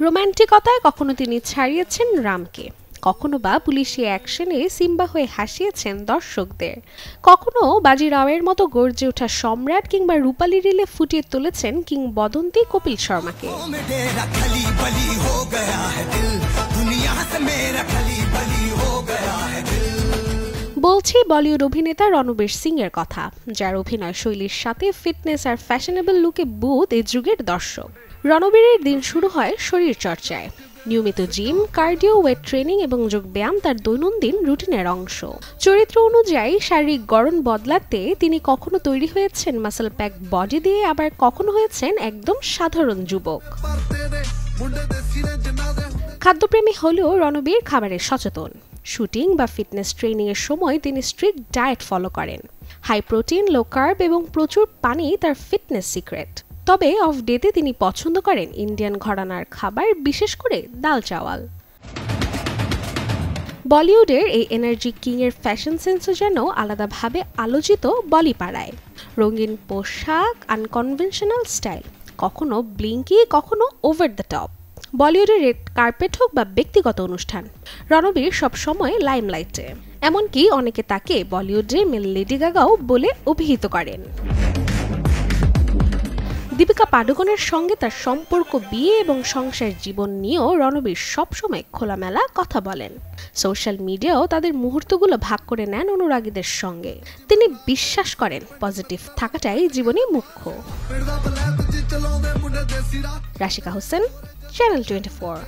রোমান্টিকতায় কখনো তিনি ছাড়িয়েছেন রামকে, কখনো বা পুলিশি অ্যাকশনে সিম্বা হয়ে হাসিয়েছেন দর্শকদের, কখনো বাজিরাওয়ের মতো গর্জে ওঠা সম্রাট কিংবা রূপালী রিলে ফুটিয়ে তুলেছেন কিংবদন্তি কপিল শর্মাকে। বলছি বলিউড অভিনেতা রণবীর সিং এর কথা, যার অভিনয় শৈলীর সাথে ফিটনেস আর ফ্যাশনেবল লুকে বুঁদ এই যুগের দর্শক। রণবীরের দিন শুরু হয় শরীর চর্চায়। নিয়মিত জিম, কার্ডিও, ওয়েট ট্রেনিং এবং যোগব্যায়াম তার দৈনন্দিন রুটিনের অংশ। চরিত্র অনুযায়ী শারীরিক গড়ন বদলাতে তিনি কখনো তৈরি হয়েছেন মাসল প্যাক বডি দিয়ে, আবার কখনো হয়েছেন একদম সাধারণ যুবক। খাদ্যপ্রেমী হলেও রণবীর খাবারের সচেতন। শুটিং বা ফিটনেস ট্রেনিং এর সময় তিনি স্ট্রিক্ট ডায়েট ফলো করেন। হাই প্রোটিন, লো কার্ব এবং প্রচুর পানি তার ফিটনেস সিক্রেট। তবে অফ ডেতে তিনি পছন্দ করেন ইন্ডিয়ান ঘরানার খাবার, বিশেষ করে ডাল চাওয়াল। বলিউডের এই এনার্জি কিং এর ফ্যাশন সেন্সও যেন আলাদাভাবে আলোচিত বলিপাড়ায়। রঙিন পোশাক, আনকনভেনশনাল স্টাইল, কখনো ব্লিঙ্কি, কখনো ওভার দ্য টপ। বলিউডের রেড কার্পেট হোক বা ব্যক্তিগত অনুষ্ঠান, রণবীর সবসময় লাইমলাইটে। এমনকি অনেকে তাকে বলিউডের মেল লেডি গাগাও বলে অভিহিত করেন। দীপিকা পাডুকোনের সঙ্গে তার সম্পর্ক, বিয়ে এবং সংসার জীবন নিয়েও রণবীর সবসময় খোলামেলা কথা বলেন। সোশ্যাল মিডিয়াও তাদের মুহূর্তগুলো ভাগ করে নেন অনুরাগীদের সঙ্গে। তিনি বিশ্বাস করেন পজিটিভ থাকাটাই জীবনে মুখ্য। রাশিকা হোসেন, চ্যানেল 24।